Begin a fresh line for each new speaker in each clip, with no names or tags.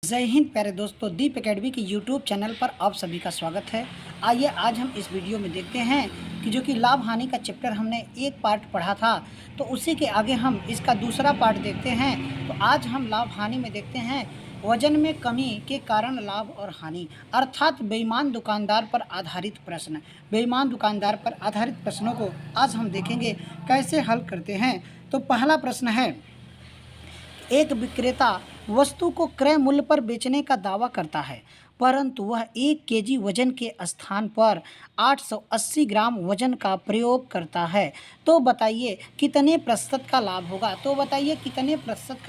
जय हिंद प्यारे दोस्तों, दीप एकेडमी के यूट्यूब चैनल पर आप सभी का स्वागत है। आइए आज हम इस वीडियो में देखते हैं कि जो कि लाभ हानि का चैप्टर हमने एक पार्ट पढ़ा था, तो उसी के आगे हम इसका दूसरा पार्ट देखते हैं। तो आज हम लाभ हानि में देखते हैं वजन में कमी के कारण लाभ और हानि, अर्थात बेईमान दुकानदार पर आधारित प्रश्न। बेईमान दुकानदार पर आधारित प्रश्नों को आज हम देखेंगे कैसे हल करते हैं। तो पहला प्रश्न है, एक विक्रेता वस्तु को क्रय मूल्य पर बेचने का दावा करता है, परंतु वह 1 केजी वजन के स्थान पर 880 ग्राम वजन का प्रयोग करता है। तो बताइए कितने प्रतिशत का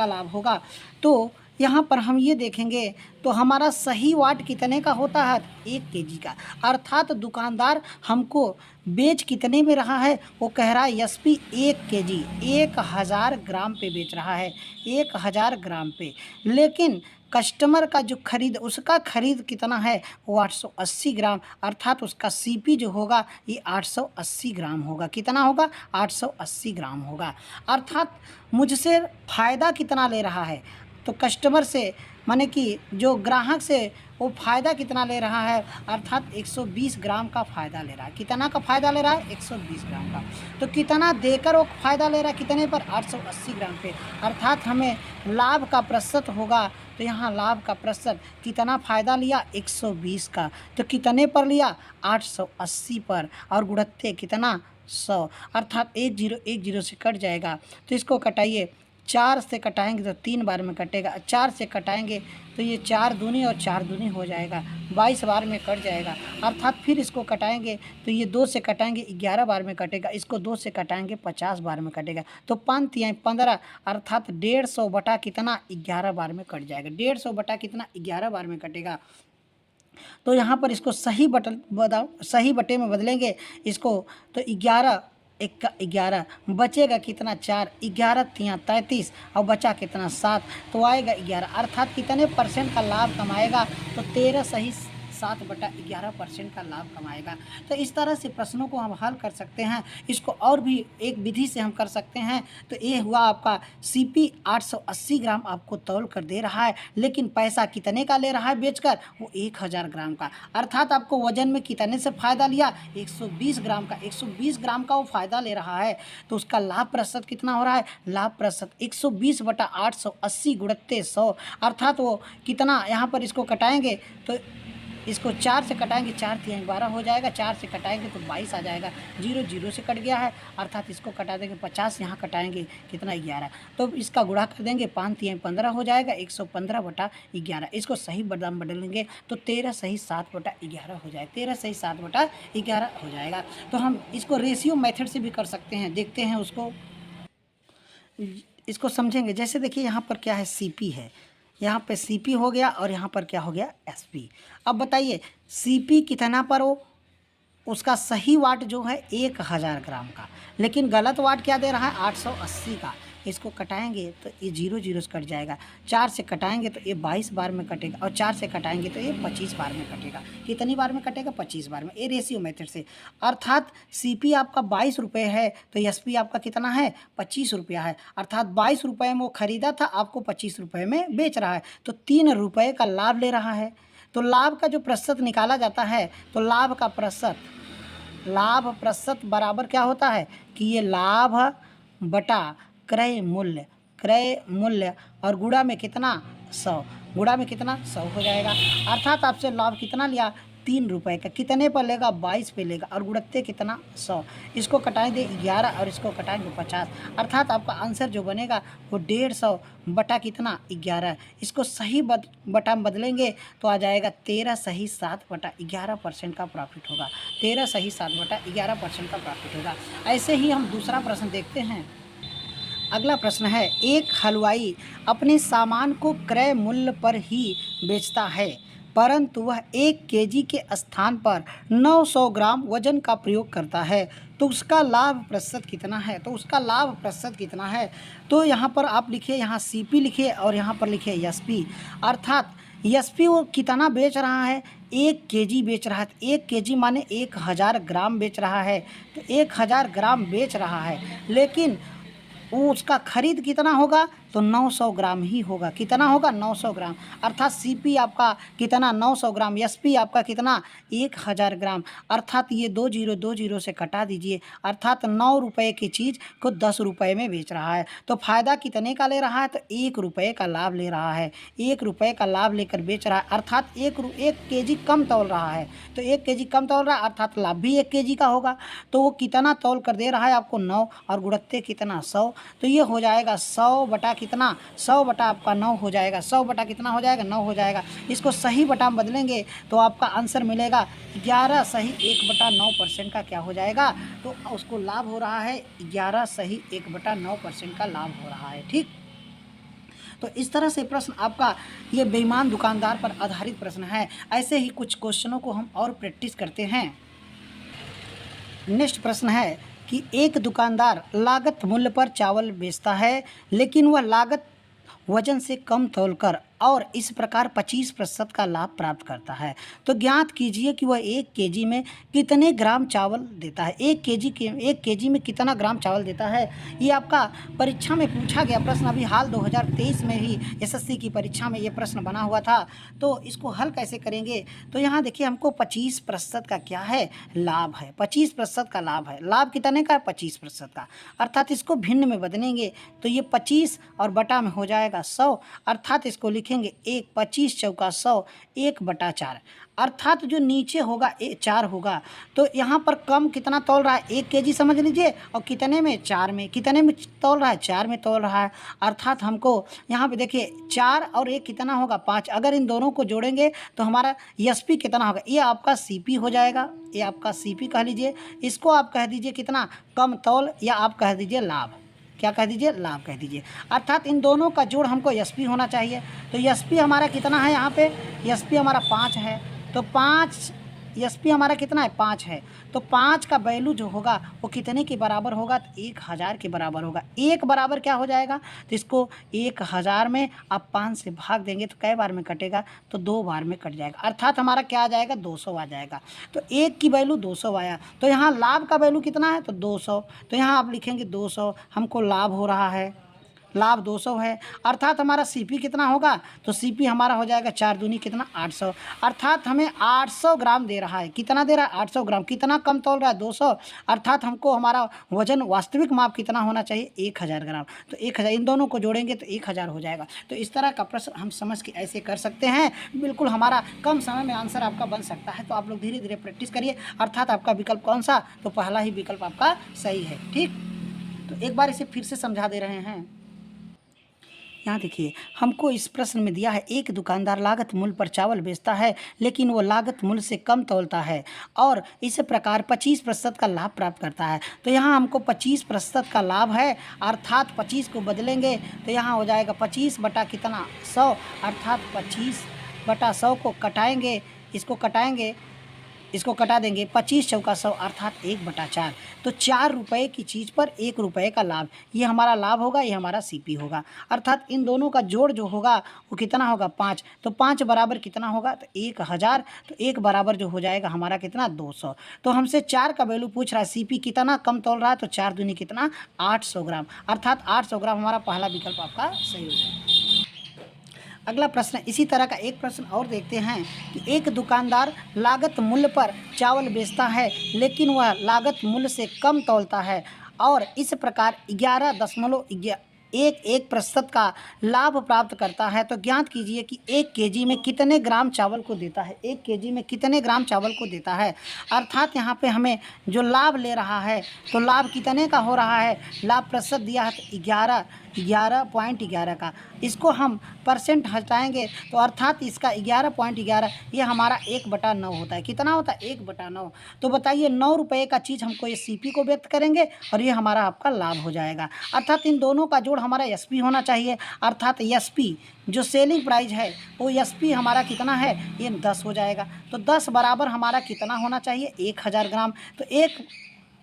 लाभ होगा। तो यहाँ पर हम ये देखेंगे तो हमारा सही वाट कितने का होता है, 1 केजी का। अर्थात दुकानदार हमको बेच कितने में रहा है, वो कह रहा है एसपी 1 केजी 1000 ग्राम पे बेच रहा है, 1000 ग्राम पे। लेकिन कस्टमर का जो उसका खरीद कितना है, वो 880 ग्राम, अर्थात उसका सीपी जो होगा ये 880 ग्राम होगा। कितना होगा, 880 ग्राम होगा। अर्थात मुझसे फ़ायदा कितना ले रहा है, तो कस्टमर से माने कि जो ग्राहक से वो फ़ायदा कितना ले रहा है, अर्थात 120 ग्राम का फ़ायदा ले रहा है। कितना का फ़ायदा ले रहा है, 120 ग्राम का। तो कितना देकर वो फ़ायदा ले रहा है, कितने पर, 880 ग्राम पे। अर्थात हमें लाभ का प्रतिशत होगा, तो यहाँ लाभ का प्रतिशत कितना फ़ायदा लिया, 120 का। तो कितने पर लिया, 880 पर, और गुणत्ते कितना, 100। अर्थात 10 से कट जाएगा। तो इसको कटाइए, 4 से कटाएंगे तो 3 बार में कटेगा, 4 से कटाएंगे तो ये 4 दूनी और 4 दूनी हो जाएगा, 22 बार में कट जाएगा। अर्थात फिर इसको कटाएंगे तो ये 2 से कटाएंगे 11 बार में कटेगा, इसको 2 से कटाएंगे 50 बार में कटेगा। तो 5 तिहाई 15, अर्थात 150 बटा कितना, 11 बार में कट जाएगा। 150 बटा कितना, 11 बार में कटेगा। तो यहाँ पर इसको सही बटे में बदलेंगे इसको, तो 11 एक 11 बचेगा कितना, 4, 11 तिया 33 और बचा कितना, 7, तो आएगा 11। अर्थात कितने परसेंट का लाभ कमाएगा, तो 13 सही 7/11% का लाभ कमाएगा। तो इस तरह से प्रश्नों को हम हल कर सकते हैं। इसको और भी एक विधि से हम कर सकते हैं। तो ये हुआ आपका सीपी 880 ग्राम आपको तौल कर दे रहा है, लेकिन पैसा कितने का ले रहा है बेचकर, वो 1000 ग्राम का। अर्थात आपको वजन में कितने से फ़ायदा लिया, 120 ग्राम का। 120 ग्राम का वो फ़ायदा ले रहा है, तो उसका लाभ प्रतिशत कितना हो रहा है, लाभ प्रतिशत 120/880 गुणत्ते 100। अर्थात वो कितना, यहाँ पर इसको कटाएंगे तो इसको 4 से कटाएंगे, 4 तिहाई 12 हो जाएगा, 4 से कटाएंगे तो 22 आ जाएगा। 0 से कट गया है, अर्थात इसको कटा देंगे 50, यहाँ कटाएंगे कितना, 11। तो इसका गुणा कर देंगे, 5 तिहाई 15 हो जाएगा, 115/11। इसको सही बदाम बदलेंगे तो 13 सही 7/11 हो जाएगा, 13 सही 7/11 हो जाएगा। तो हम इसको रेशियो मेथड से भी कर सकते हैं, देखते हैं उसको, इसको समझेंगे। जैसे देखिए यहाँ पर क्या है, सीपी है, यहाँ पे सीपी हो गया और यहाँ पर क्या हो गया, एसपी। अब बताइए सीपी कितना पर हो, उसका सही वाट जो है 1000 ग्राम का, लेकिन गलत वाट क्या दे रहा है, 880 का। इसको कटाएंगे तो ये 0 से कट जाएगा, 4 से कटाएंगे तो ये 22 बार में कटेगा, और 4 से कटाएंगे तो ये 25 बार में कटेगा। कितनी बार में कटेगा, 25 बार में, ये रेशियो मेथड से। अर्थात सीपी आपका 22 रुपये है, तो एसपी आपका कितना है, 25 रुपया है। अर्थात 22 रुपये में वो ख़रीदा था, आपको 25 रुपये में बेच रहा है, तो 3 रुपये का लाभ ले रहा है। तो लाभ का जो प्रतिशत निकाला जाता है, तो लाभ प्रतिशत बराबर क्या होता है कि ये लाभ बटा क्रय मूल्य और गुणा में कितना, 100, गुणा में कितना, 100 हो जाएगा। अर्थात आपसे लाभ कितना लिया, 3 रुपये का। कितने पर लेगा, 22 पे लेगा, और गुणत्ते कितना, 100। इसको कटाएंगे 11 और इसको कटाएंगे 50। अर्थात आपका आंसर जो बनेगा वो 150 बटा कितना, 11। इसको सही बटा में बदलेंगे तो आ जाएगा 13 सही 7/11% का प्रॉफिट होगा, 13 सही 7/11% का प्रॉफिट होगा। ऐसे ही हम दूसरा प्रश्न देखते हैं। अगला प्रश्न है, एक हलवाई अपने सामान को क्रय मूल्य पर ही बेचता है, परंतु वह 1 केजी के स्थान पर 900 ग्राम वजन का प्रयोग करता है, तो उसका लाभ प्रतिशत कितना है। तो यहाँ पर आप लिखिए, यहाँ सीपी लिखिए और यहाँ पर लिखिए एसपी। अर्थात एसपी वो कितना बेच रहा है, 1 केजी बेच रहा है। 1 केजी माने 1000 ग्राम बेच रहा है, तो 1000 ग्राम बेच रहा है, लेकिन वो उसका खरीद कितना होगा, तो 900 ग्राम ही होगा। कितना होगा? 900 ग्राम। अर्थात सीपी आपका कितना? 900 ग्राम। एसपी आपका कितना? 1000 ग्राम। अर्थात ये 2 से कटा दीजिए। अर्थात 9 रुपये की चीज़ को 10 रुपये में बेच रहा है। तो फ़ायदा कितने का ले रहा है? तो 1 रुपये का लाभ ले रहा है। 1 रुपये का लाभ लेकर बेच रहा है। अर्थात 1 केजी कम तौल रहा है। तो 1 केजी कम तौल रहा है, अर्थात लाभ भी 1 केजी का होगा। तो वो कितना तौल कर दे रहा है आपको? 9, और गुणत्ते कितना? 100। तो ये हो जाएगा 100 बटा कितना? 100 बटा आपका 9 हो जाएगा। 100 बटा कितना हो जाएगा? 9 हो जाएगा। इसको सही बटा में बदलेंगे तो आपका आंसर मिलेगा 11 सही 1/9% का क्या हो जाएगा? तो उसको लाभ हो रहा है 11 सही 1/9% का लाभ हो रहा है। ठीक, तो इस तरह से प्रश्न आपका ये बेईमान दुकानदार पर आधारित प्रश्न है। ऐसे ही कुछ क्वेश्चनों को हम और प्रैक्टिस करते हैं। नेक्स्ट प्रश्न है कि एक दुकानदार लागत मूल्य पर चावल बेचता है, लेकिन वह लागत वजन से कम तौलकर और इस प्रकार 25% का लाभ प्राप्त करता है। तो ज्ञात कीजिए कि वह 1 केजी में कितने ग्राम चावल देता है। 1 केजी में कितना ग्राम चावल देता है? ये आपका परीक्षा में पूछा गया प्रश्न। अभी हाल 2023 में ही एसएससी की परीक्षा में ये प्रश्न बना हुआ था। तो इसको हल कैसे करेंगे? तो यहाँ देखिए, हमको 25% का क्या है? लाभ है। 25% का लाभ है। लाभ कितने का है? 25% का। अर्थात इसको भिन्न में बदलेंगे तो ये 25 और बटा में हो जाएगा 100। अर्थात इसको लिखेंगे 1 25 चौका 100 1/4। अर्थात जो नीचे होगा 4 होगा। तो यहाँ पर कम कितना तौल रहा है? 1 केजी समझ लीजिए, और कितने में? 4 में। कितने में तौल रहा है? 4 में तौल रहा है। अर्थात हमको यहाँ पे देखिए 4 और 1 कितना होगा? 5। अगर इन दोनों को जोड़ेंगे तो हमारा एसपी कितना होगा? ये आपका सीपी हो जाएगा। ये आपका सीपी कह लीजिए। इसको आप कह दीजिए कितना? कम तौल, या आप कह दीजिए लाभ। क्या कह दीजिए? लाभ कह दीजिए। अर्थात इन दोनों का जोड़ हमको एसपी होना चाहिए। तो एसपी हमारा कितना है? यहाँ पे एसपी हमारा 5 है। तो 5 एसपी हमारा कितना है? 5 है। तो 5 का वैल्यू जो होगा वो कितने के बराबर होगा? तो 1000 के बराबर होगा। 1 बराबर क्या हो जाएगा? तो इसको 1000 में आप 5 से भाग देंगे तो कै बार में कटेगा? तो 2 बार में कट जाएगा। अर्थात हमारा क्या आ जाएगा? 200 आ जाएगा। तो 1 की वैल्यू 200 आया। तो यहाँ लाभ का वैल्यू कितना है? तो 200। तो यहाँ आप लिखेंगे 200। हमको लाभ हो रहा है, लाभ 200 है। अर्थात हमारा सीपी कितना होगा? तो सीपी हमारा हो जाएगा 4 दूनी कितना? 800। अर्थात हमें 800 ग्राम दे रहा है। कितना दे रहा है? 800 ग्राम। कितना कम तौल रहा है? 200। अर्थात हमको हमारा वजन वास्तविक माप कितना होना चाहिए? 1000 ग्राम। तो 1000, इन दोनों को जोड़ेंगे तो 1000 हो जाएगा। तो इस तरह का प्रश्न हम समझ के ऐसे कर सकते हैं। बिल्कुल हमारा कम समय में आंसर आपका बन सकता है। तो आप लोग धीरे धीरे प्रैक्टिस करिए। अर्थात आपका विकल्प कौन सा? तो पहला ही विकल्प आपका सही है। ठीक, तो एक बार इसे फिर से समझा दे रहे हैं। यहाँ देखिए, हमको इस प्रश्न में दिया है एक दुकानदार लागत मूल्य पर चावल बेचता है, लेकिन वो लागत मूल्य से कम तौलता है और इस प्रकार 25% का लाभ प्राप्त करता है। तो यहाँ हमको 25% का लाभ है। अर्थात 25 को बदलेंगे तो यहाँ हो जाएगा 25 बटा कितना? 100। अर्थात 25 बटा 100 को कटाएँगे, इसको कटा देंगे। 25 चौका 100 अर्थात 1/4। तो 4 रुपये की चीज़ पर 1 रुपये का लाभ, ये हमारा लाभ होगा, ये हमारा सीपी होगा। अर्थात इन दोनों का जोड़ जो होगा वो कितना होगा? 5। तो 5 बराबर कितना होगा? तो 1000। तो 1 बराबर जो हो जाएगा हमारा कितना? 200। तो हमसे 4 का वैल्यू पूछ रहा है। सीपी कितना कम तौल रहा है? तो 4 दूनी कितना? 800 ग्राम। अर्थात 800 ग्राम हमारा पहला विकल्प आपका सही हो जाएगा। अगला प्रश्न, इसी तरह का एक प्रश्न और देखते हैं कि एक दुकानदार लागत मूल्य पर चावल बेचता है, लेकिन वह लागत मूल्य से कम तौलता है और इस प्रकार 11.11% का लाभ प्राप्त करता है। तो ज्ञात कीजिए कि 1 केजी में कितने ग्राम चावल को देता है? 1 केजी में कितने ग्राम चावल को देता है? अर्थात यहाँ पे हमें जो लाभ ले रहा है, तो लाभ कितने का हो रहा है? लाभ प्रतिशत दिया है तो 11.11 का। इसको हम परसेंट हटाएंगे तो अर्थात इसका 11.11 ये हमारा 1/9 होता है। कितना होता है? 1/9। तो बताइए 9 रुपये का चीज़ हमको ये सीपी को व्यक्त करेंगे और ये हमारा आपका लाभ हो जाएगा। अर्थात इन दोनों का जोड़ हमारा एसपी होना चाहिए। अर्थात एसपी जो सेलिंग प्राइस है वो एसपी हमारा कितना है? ये 10 हो जाएगा। तो 10 बराबर हमारा कितना होना चाहिए? 1000 ग्राम। तो 1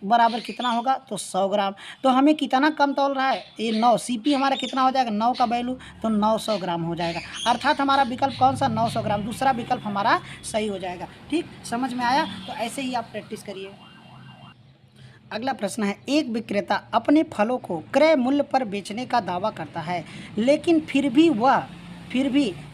बराबर कितना होगा? तो 100 ग्राम। तो हमें कितना कम तौल रहा है? ये 9। सीपी हमारा कितना हो जाएगा? 9 का वैल्यू, तो 900 ग्राम हो जाएगा। अर्थात हमारा विकल्प कौन सा? 900 ग्राम। दूसरा विकल्प हमारा सही हो जाएगा। ठीक, समझ में आया? तो ऐसे ही आप प्रैक्टिस करिए। अगला प्रश्न है, एक विक्रेता अपने फलों को क्रय मूल्य पर बेचने का दावा करता है, लेकिन फिर भी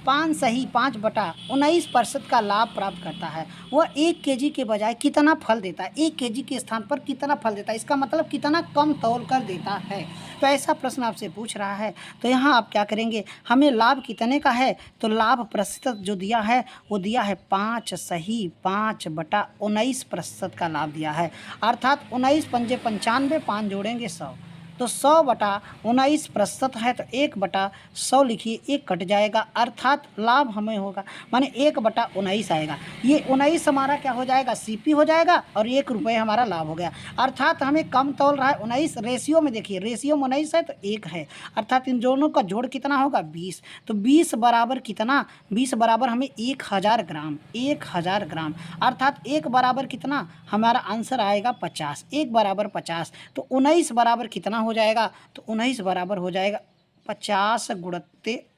5/19% का लाभ प्राप्त करता है। वह 1 केजी के बजाय कितना फल देता है? 1 केजी के स्थान पर कितना फल देता है? इसका मतलब कितना कम तौल कर देता है। तो ऐसा प्रश्न आपसे पूछ रहा है, तो यहाँ आप क्या करेंगे, हमें लाभ कितने का है, तो लाभ प्रतिशत जो दिया है वो दिया है 5/19% का लाभ दिया है, अर्थात 19 पंजे 95, 5 जोड़ेंगे 100, तो 100/19% है, तो 1/100 लिखिए, 1 कट जाएगा, अर्थात लाभ हमें होगा माने 1/19 आएगा। ये 19 हमारा क्या हो जाएगा, सीपी हो जाएगा, और 1 रुपये हमारा लाभ हो गया, अर्थात हमें कम तौल रहा है 19। रेशियो में देखिए, रेशियो में 19 है तो 1 है, अर्थात इन दोनों का जोड़ कितना होगा, 20। तो 20 बराबर कितना, 20 बराबर हमें 1000 ग्राम, 1000 ग्राम, अर्थात 1 बराबर कितना, हमारा आंसर आएगा 50, 1 बराबर 50। तो 19 बराबर कितना हो जाएगा, तो 19 बराबर हो जाएगा 50 गुणित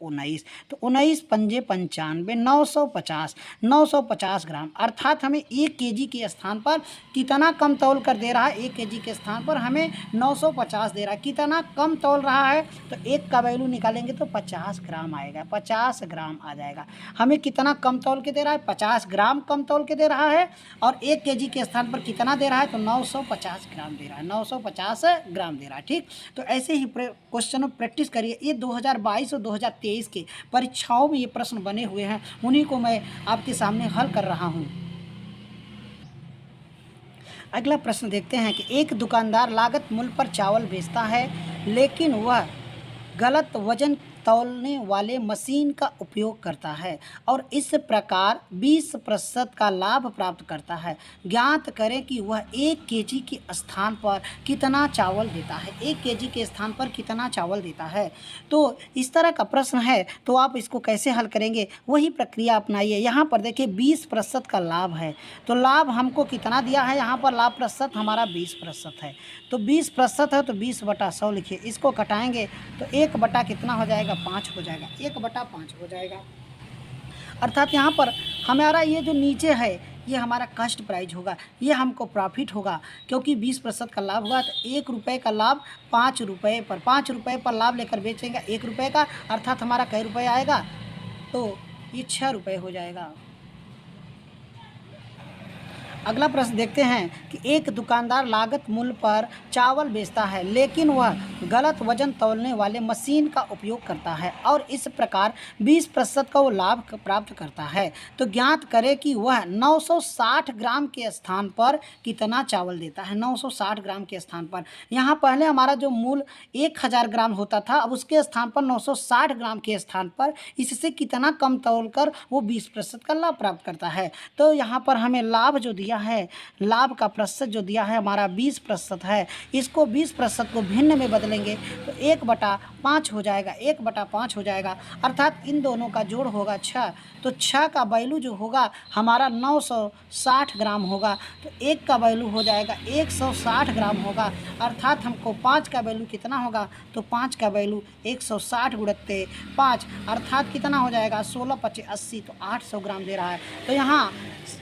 19, तो 19 पंजे 95, 950 ग्राम, अर्थात हमें 1 केजी के स्थान पर कितना कम तौल कर दे रहा है, 1 केजी के स्थान पर हमें 950 दे रहा है। कितना कम तौल रहा है, तो 1 का वैल्यू निकालेंगे तो 50 ग्राम आएगा, 50 ग्राम आ जाएगा। हमें कितना कम तौल के दे रहा है, 50 ग्राम कम तौल के दे रहा है, और 1 केजी के स्थान पर कितना दे रहा है, तो 950 ग्राम दे रहा है, 950 ग्राम दे रहा है। ठीक, तो ऐसे ही क्वेश्चन प्रैक्टिस करिए। ये 2022 और 2023 के परीक्षाओं में ये प्रश्न बने हुए हैं, उन्हीं को मैं आपके सामने हल कर रहा हूँ। अगला प्रश्न देखते हैं कि एक दुकानदार लागत मूल्य पर चावल बेचता है, लेकिन वह गलत वजन तौलने वाले मशीन का उपयोग करता है और इस प्रकार 20% का लाभ प्राप्त करता है। ज्ञात करें कि वह 1 केजी के स्थान पर कितना चावल देता है, 1 केजी के स्थान पर कितना चावल देता है। तो इस तरह का प्रश्न है, तो आप इसको कैसे हल करेंगे, वही प्रक्रिया अपनाइए। यहाँ पर देखिए 20% का लाभ है, तो लाभ हमको कितना दिया है, यहाँ पर लाभ प्रतिशत हमारा 20% है, तो 20% है तो 20/100 लिखिए। इसको घटाएंगे तो 1 बटा कितना हो जाएगा, 5 हो जाएगा, 1/5 हो जाएगा, अर्थात यहाँ पर हमारा ये जो नीचे है ये हमारा कॉस्ट प्राइस होगा, ये हमको प्रॉफिट होगा, क्योंकि 20% का लाभ हुआ, तो 1 रुपये का लाभ 5 रुपये पर, 5 रुपये पर लाभ लेकर बेचेंगे 1 रुपये का, अर्थात हमारा कई रुपये आएगा, तो ये 6 रुपये हो जाएगा। अगला प्रश्न देखते हैं कि एक दुकानदार लागत मूल्य पर चावल बेचता है, लेकिन वह गलत वजन तौलने वाले मशीन का उपयोग करता है और इस प्रकार 20% का वो लाभ प्राप्त करता है। तो ज्ञात करें कि वह 960 ग्राम के स्थान पर कितना चावल देता है। 960 ग्राम के स्थान पर, यहाँ पहले हमारा जो मूल 1000 ग्राम होता था, अब उसके स्थान पर 960 ग्राम के स्थान पर इससे कितना कम तौल कर वो 20% का लाभ प्राप्त करता है। तो यहाँ पर हमें लाभ जो दिया है, लाभ का प्रतिशत जो दिया है हमारा 20% है, इसको 20% को भिन्न में बदलेंगे तो 1/5 हो जाएगा, 1/5 हो जाएगा, अर्थात इन दोनों का जोड़ होगा 6, तो 6 का वैल्यू जो होगा हमारा 960 ग्राम होगा, तो 1 का वैल्यू हो जाएगा 160 ग्राम होगा, अर्थात हमको 5 का वैल्यू कितना होगा, तो 5 का वैल्यू 160 गुणित 5, अर्थात कितना हो जाएगा 16×5 = 80, तो 800 ग्राम दे रहा है। तो यहाँ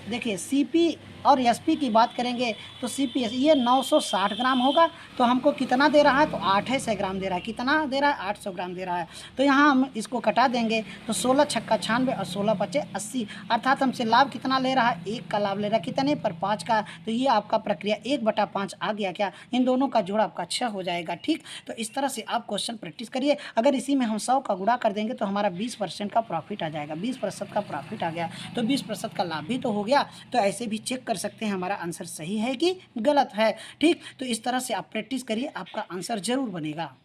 देखिए सीपी और एसपी की बात करेंगे तो सीपी ये 960 ग्राम होगा, तो हमको कितना दे रहा है, तो 800 ग्राम दे रहा है, कितना दे रहा है 800 ग्राम दे रहा है। तो यहाँ हम इसको कटा देंगे तो 16 छक्का 96 और 16×5 = 80, अर्थात हमसे लाभ कितना ले रहा है, 1 का लाभ ले रहा है, कितने पर 5 का। तो ये आपका प्रक्रिया 1/5 आ गया क्या, इन दोनों का जोड़ आपका 6 हो जाएगा। ठीक, तो इस तरह से आप क्वेश्चन प्रैक्टिस करिए। अगर इसी में हम 100 का गुणा कर देंगे तो हमारा 20% का प्रॉफिट आ जाएगा, 20% का प्रॉफिट आ गया, तो 20% का लाभ भी तो हो गया। तो ऐसे भी चेक कर सकते हैं हमारा आंसर सही है कि गलत है। ठीक, तो इस तरह से आप प्रैक्टिस करिए, आपका आंसर जरूर बनेगा।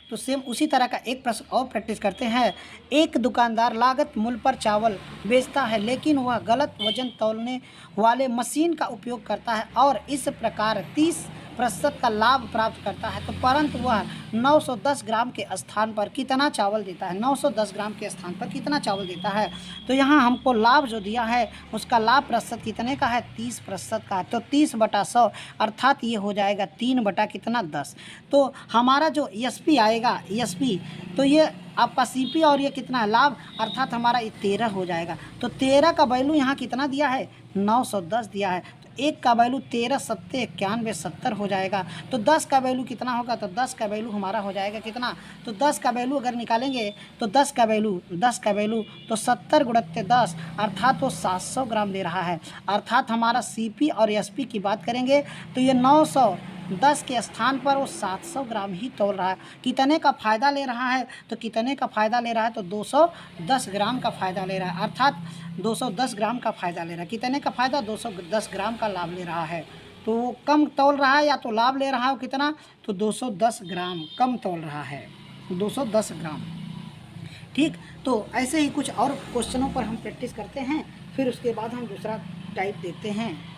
तो सेम उसी तरह का एक प्रश्न और प्रैक्टिस करते हैं। एक दुकानदार लागत मूल्य पर चावल बेचता है, लेकिन वह गलत वजन तौलने वाले मशीन का उपयोग करता है और इस प्रकार 30% का लाभ प्राप्त करता है। तो परंतु वह 910 ग्राम के स्थान पर कितना चावल देता है, 910 ग्राम के स्थान पर कितना चावल देता है। तो यहाँ हमको लाभ जो दिया है उसका लाभ प्रतिशत कितने का है, 30% का है, तो 30/100, अर्थात ये हो जाएगा 3/10। तो हमारा जो एसपी आएगा, एसपी तो ये आपका सीपी और ये कितना है लाभ, अर्थात हमारा ये 13 हो जाएगा। तो 13 का वैल्यू यहाँ कितना दिया है, 910 दिया है, तो 1 का वैल्यू 13 सत्ते 91 70 हो जाएगा। तो 10 का वैल्यू कितना होगा, तो 10 का वैल्यू हमारा हो जाएगा कितना, तो 10 का वैल्यू अगर निकालेंगे तो 10 का वैल्यू तो 70 गुणित 10 अर्थात वो 700 ग्राम दे रहा है। अर्थात हमारा सीपी और एसपी की बात करेंगे तो ये 910 के स्थान पर वो 700 ग्राम ही तौल रहा है। कितने का फ़ायदा ले रहा है, तो कितने का फ़ायदा ले रहा है, तो 210 ग्राम का फ़ायदा ले रहा है। अर्थात 210 ग्राम का फ़ायदा ले रहा है। कितने का फ़ायदा, 210 ग्राम का लाभ ले रहा है। तो वो कम तौल रहा है या तो लाभ ले रहा है कितना, तो 210 ग्राम कम तौल रहा है, 210 ग्राम। ठीक, तो ऐसे ही कुछ और क्वेश्चनों पर हम प्रैक्टिस करते हैं, फिर उसके बाद हम दूसरा टाइप देखते हैं।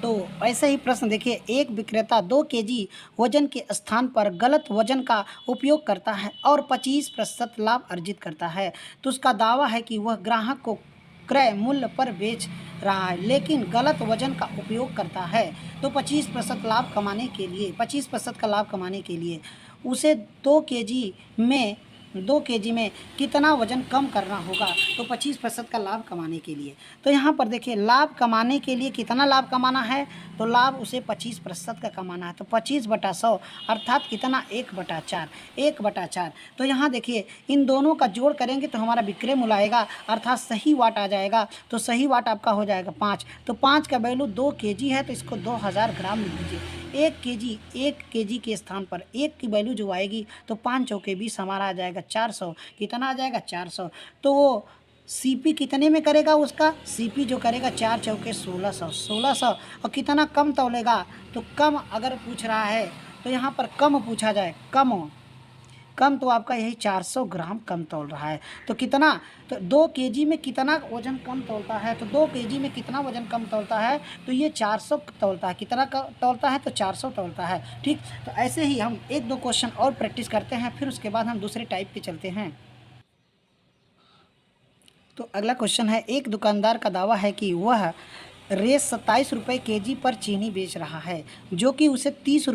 तो ऐसे ही प्रश्न देखिए, एक विक्रेता 2 केजी वजन के स्थान पर गलत वजन का उपयोग करता है और 25% लाभ अर्जित करता है। तो उसका दावा है कि वह ग्राहक को क्रय मूल्य पर बेच रहा है लेकिन गलत वजन का उपयोग करता है। तो 25% लाभ कमाने के लिए 25% का लाभ कमाने के लिए उसे 2 केजी में कितना वजन कम करना होगा, तो 25% का लाभ कमाने के लिए। तो यहाँ पर देखिए, लाभ कमाने के लिए कितना लाभ कमाना है, तो लाभ उसे 25% का कमाना है। तो 25/100 अर्थात कितना, 1/4। तो यहाँ देखिए, इन दोनों का जोड़ करेंगे तो हमारा विक्रय मूल्य आएगा अर्थात सही वाट आ जाएगा। तो सही वाट आपका हो जाएगा 5। तो 5 का वैल्यू 2 केजी है, तो इसको 2000 ग्राम लिख लीजिए। 1 केजी के स्थान पर 1 की वैल्यू जो आएगी तो 5 चौके 20 हमारा आ जाएगा 400। कितना आ जाएगा, 400। तो वो सीपी कितने में करेगा, उसका सीपी जो करेगा 4 चौके 1600। और कितना कम तौलेगा, तो कम अगर पूछ रहा है तो यहाँ पर कम पूछा जाए, कम तो आपका यही 400 ग्राम कम तौल रहा है। तो कितना, तो 2 केजी में कितना वजन कम तौलता है, तो 2 केजी में कितना वजन कम तौलता है, तो ये 400 तौलता है। कितना तौलता है, तो 400 तौलता है। ठीक, तो ऐसे ही हम 1-2 क्वेश्चन और प्रैक्टिस करते हैं, फिर उसके बाद हम दूसरे टाइप पे चलते हैं। तो अगला क्वेश्चन है, एक दुकानदार का दावा है कि वह रेस 27 रुपये केजी पर चीनी बेच रहा है, जो कि उसे 30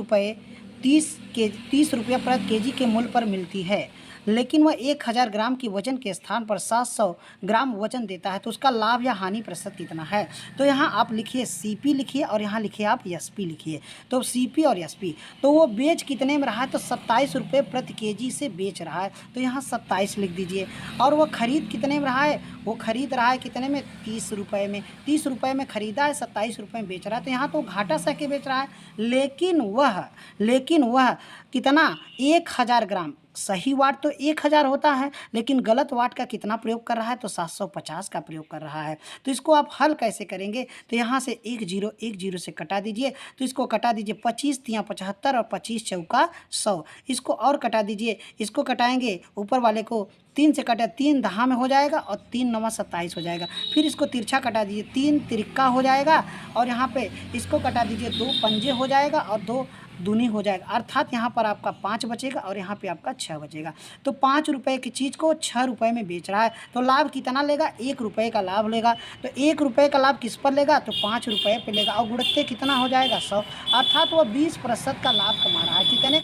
रुपये प्रति केजी के मूल्य पर मिलती है, लेकिन वह 1000 ग्राम की वजन के स्थान पर 700 ग्राम वजन देता है। तो उसका लाभ या हानि प्रतिशत कितना है, तो यहाँ आप लिखिए सीपी लिखिए और यहाँ लिखिए आप एसपी लिखिए। तो सीपी और एसपी, तो वो बेच कितने में रहा है, तो 27 रुपये प्रति केजी से बेच रहा है, तो यहाँ 27 लिख दीजिए। और वह खरीद कितने में रहा है, वो खरीद रहा है कितने में, 30 रुपये में। 30 रुपये में खरीदा है, 27 रुपये में बेच रहा है, तो यहाँ तो घाटा सह के बेच रहा है। लेकिन वह कितना, 1000 ग्राम, सही वाट तो 1000 होता है, लेकिन गलत वाट का कितना प्रयोग कर रहा है, तो 750 का प्रयोग कर रहा है। तो इसको आप हल कैसे करेंगे, तो यहाँ से 1 0 से कटा दीजिए। तो इसको कटा दीजिए, 25 तियाँ 75 और 25 चौका 100। इसको और कटा दीजिए, इसको कटाएंगे ऊपर वाले को 3 से कटा, 3 दहा में हो जाएगा और 3 9 27 हो जाएगा। फिर इसको तिरछा कटा दीजिए, 3 तिरका हो जाएगा और यहाँ पे इसको कटा दीजिए, 2 पंजे हो जाएगा और 2 दूनी हो जाएगा। अर्थात यहाँ पर आपका 5 बचेगा और यहाँ पे आपका 6 बचेगा। तो 5 रुपये की चीज़ को 6 रुपये में बेच रहा है, तो लाभ कितना लेगा, 1 रुपये का लाभ लेगा। तो 1 रुपये का लाभ किस पर लेगा, तो 5 रुपये पे लेगा और गुणित कितना हो जाएगा, 100। अर्थात वह 20% का लाभ कमा रहा है। कितने